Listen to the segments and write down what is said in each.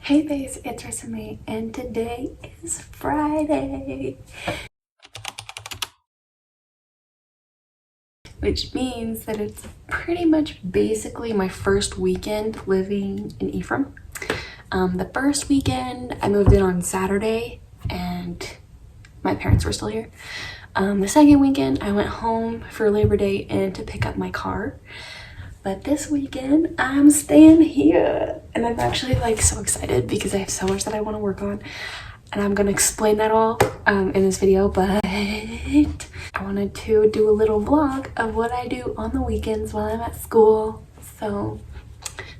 Hey Baes, it's Rissa May, and today is Friday. Which means that it's pretty much basically my first weekend living in Ephraim. The first weekend, I moved in on Saturday, and my parents were still here. The second weekend, I went home for Labor Day and to pick up my car. But this weekend, I'm staying here. And I'm actually like so excited because I have so much that I want to work on. And I'm going to explain that all in this video. But I wanted to do a little vlog of what I do on the weekends while I'm at school. So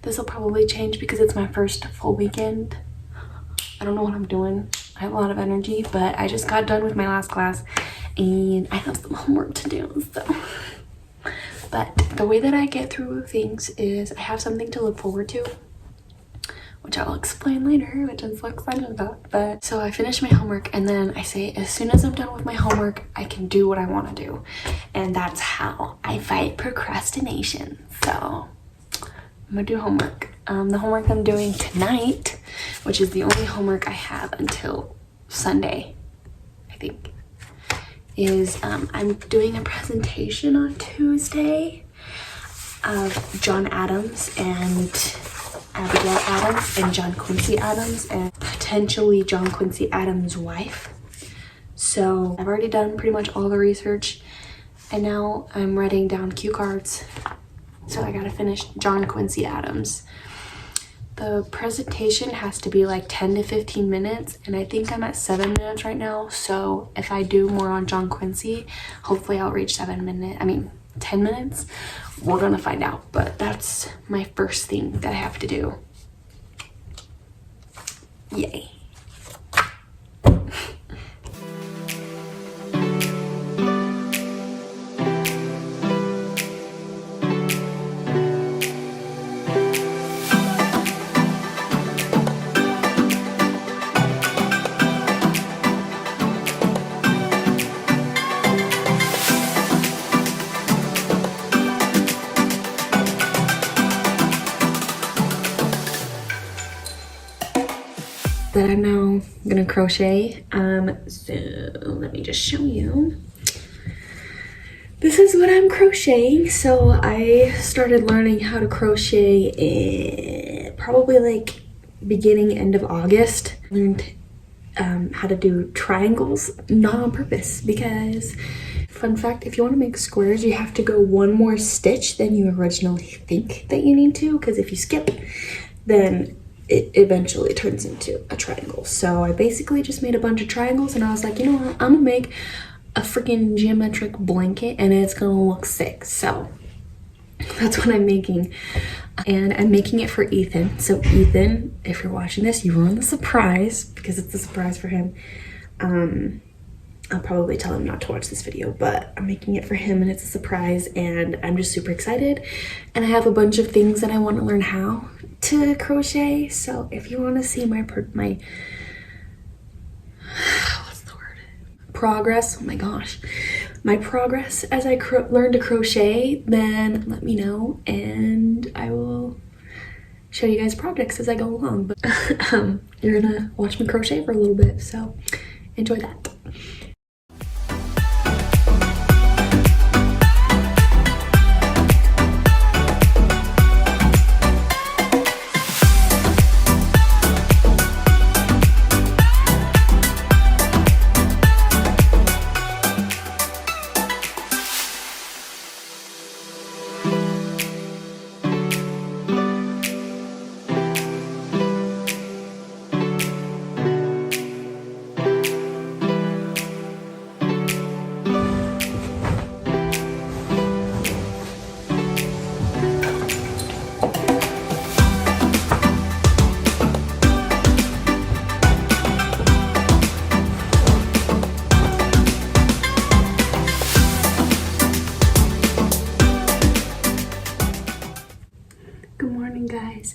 this will probably change because it's my first full weekend. I don't know what I'm doing. I have a lot of energy, but I just got done with my last class and I have some homework to do. So. But the way that I get through things is I have something to look forward to, which I'll explain later, which I'm so excited about. But so I finish my homework and then I say, as soon as I'm done with my homework, I can do what I want to do. And that's how I fight procrastination. So I'm gonna do homework. The homework I'm doing tonight, which is the only homework I have until Sunday, I think, is I'm doing a presentation on Tuesday of John Adams and Abigail Adams and John Quincy Adams and potentially John Quincy Adams' wife. So I've already done pretty much all the research and now I'm writing down cue cards. So I gotta finish John Quincy Adams. The presentation has to be like 10 to 15 minutes and I think I'm at 7 minutes right now. So if I do more on John Quincy, hopefully I'll reach 10 minutes. We're gonna find out, but that's my first thing that I have to do. Yay. That I'm now gonna crochet. So let me just show you. This is what I'm crocheting. So I started learning how to crochet probably like beginning, end of August. Learned how to do triangles, not on purpose, because fun fact, if you want to make squares, you have to go one more stitch than you originally think that you need to, because if you skip, then it eventually turns into a triangle. So I basically just made a bunch of triangles and I was like, you know what, I'm gonna make a freaking geometric blanket and it's gonna look sick. So that's what I'm making. And I'm making it for Ethan. So Ethan, if you're watching this, you ruined the surprise because it's a surprise for him. I'll probably tell him not to watch this video, but I'm making it for him and it's a surprise and I'm just super excited. And I have a bunch of things that I want to learn how to crochet. So if you want to see my what's the word? Progress, oh my gosh. My progress as I learn to crochet, then let me know and I will show you guys projects as I go along. But you're gonna watch me crochet for a little bit, so enjoy that.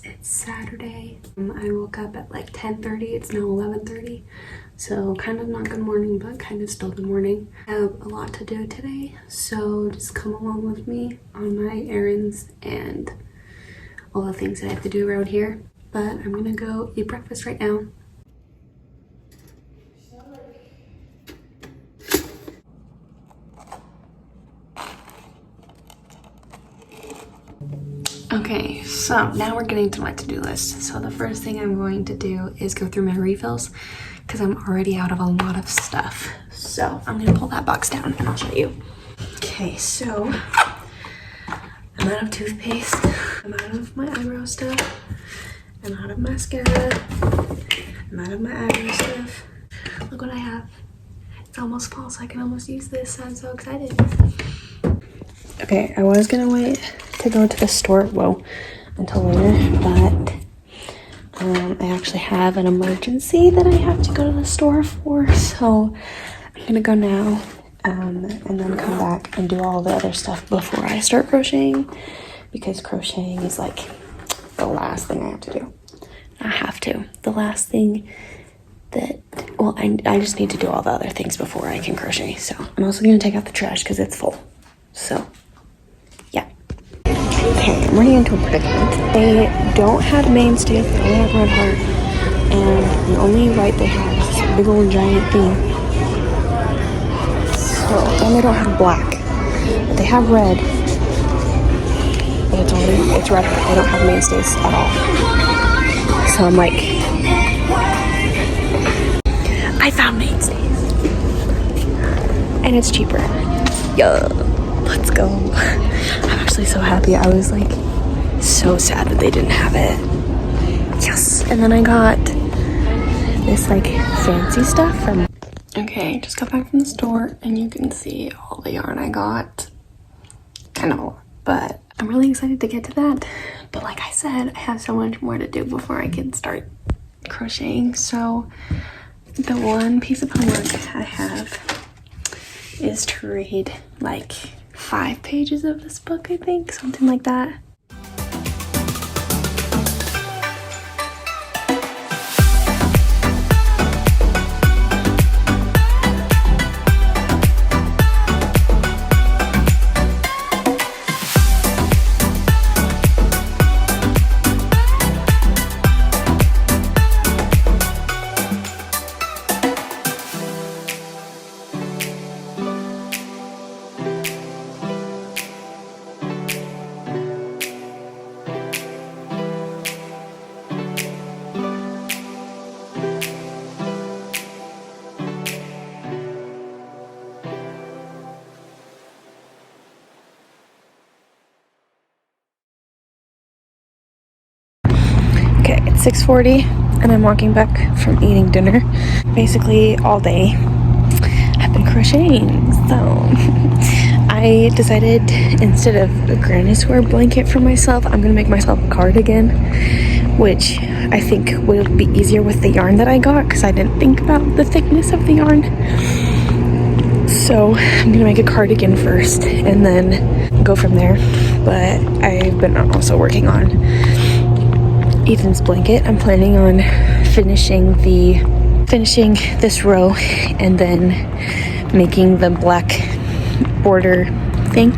It's Saturday. I woke up at like 10:30. It's now 11:30. So kind of not good morning, but kind of still good morning. I have a lot to do today, so just come along with me on my errands and all the things that I have to do around here. but I'm gonna go eat breakfast right now. Okay, so now we're getting to my to-do list. So the first thing I'm going to do is go through my refills because I'm already out of a lot of stuff. So I'm gonna pull that box down and I'll show you. Okay, so I'm out of toothpaste, I'm out of my eyebrow stuff, I'm out of mascara, I'm out of my eyebrow stuff. Look what I have. It's almost fall, so I can almost use this. I'm so excited. Okay, I was gonna wait to go to the store, until later, but I actually have an emergency that I have to go to the store for, so I'm gonna go now and then come back and do all the other stuff before I start crocheting, because crocheting is like the last thing I have to do. The last thing that, well, I just need to do all the other things before I can crochet. So I'm also gonna take out the trash because it's full. So yeah. Okay, I'm running into a predicament. They don't have mainstays, they only have red heart, and the only white they have is this big old giant thing. So, and they don't have black, but they have red. But it's red heart. They don't have mainstays at all. So I'm like, I found mainstays, and it's cheaper. Yeah, let's go. I'm actually so happy. I was like so sad that they didn't have it. Yes. And then I got this like fancy stuff from, okay, just got back from the store and you can see all the yarn I got. Kind of a lot, but I'm really excited to get to that. But like I said, I have so much more to do before I can start crocheting. So the one piece of homework I have is to read like 5 pages of this book, I think, something like that. Okay, it's 6:40 and I'm walking back from eating dinner. Basically all day I've been crocheting, so I decided instead of a granny square blanket for myself, I'm gonna make myself a cardigan, which I think would be easier with the yarn that I got because I didn't think about the thickness of the yarn. So I'm gonna make a cardigan first and then go from there. But I've been also working on Ethan's blanket. I'm planning on finishing this row and then making the black border thing,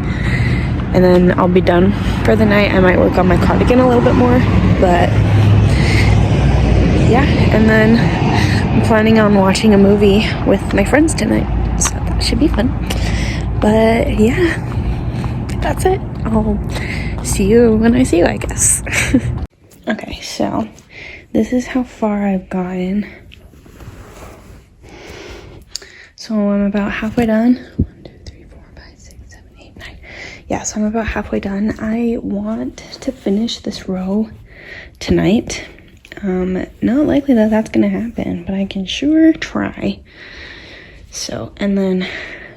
and then I'll be done for the night. I might work on my cardigan a little bit more, but yeah. And then I'm planning on watching a movie with my friends tonight, so that should be fun. But yeah, that's it. I'll see you when I see you, I guess. Okay, so this is how far I've gotten. So I'm about halfway done. 1, 2, 3, 4, 5, 6, 7, 8, 9. Yeah, so I'm about halfway done. I want to finish this row tonight. Not likely that that's gonna happen, but I can sure try. So, and then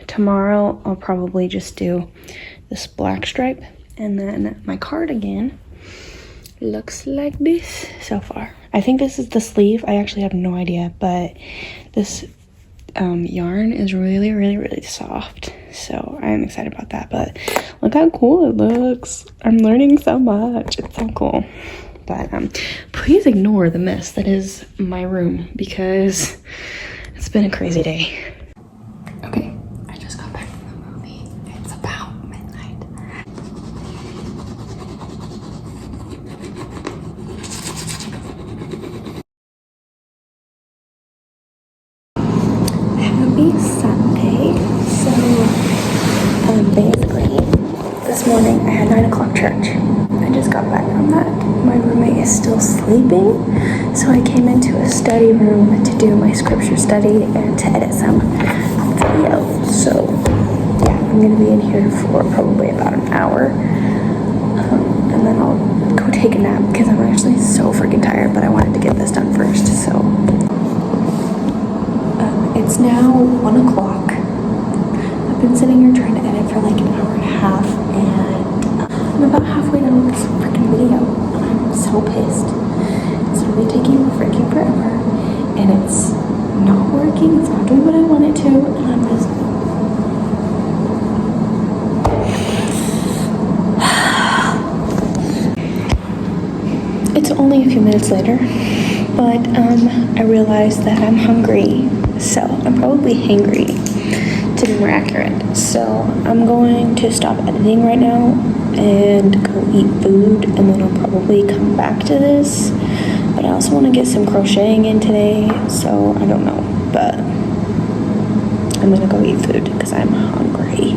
tomorrow I'll probably just do this black stripe, and then my cardigan looks like this so far. I think this is the sleeve. I actually have no idea, but this yarn is really, really, really soft, so I'm excited about that. But look how cool it looks. I'm learning so much. It's so cool. But please ignore the mess that is my room because it's been a crazy day. Okay, I just got back from the movie. It's about midnight. Happy Sunday. So, basically, this morning I had 9 o'clock church. I just got back from that. My roommate is still sleeping, so I came into a study room to do my scripture study and to edit some video. So, yeah, I'm gonna be in here for probably about an hour, and then I'll go take a nap because I'm actually so freaking tired, but I wanted to get this done first, so. It's now 1 o'clock. I've been sitting here trying to edit for like an hour and a half, and I'm about halfway done with this freaking video, and I'm so pissed. It's really taking freaking forever, and it's not working, it's not doing what I want it to, and I'm just... It's only a few minutes later, but I realized that I'm hungry, so I'm probably hangry, to be more accurate. So I'm going to stop editing right now and go eat food, and then I'll probably come back to this. But I also want to get some crocheting in today, so I don't know, but I'm gonna go eat food because I'm hungry.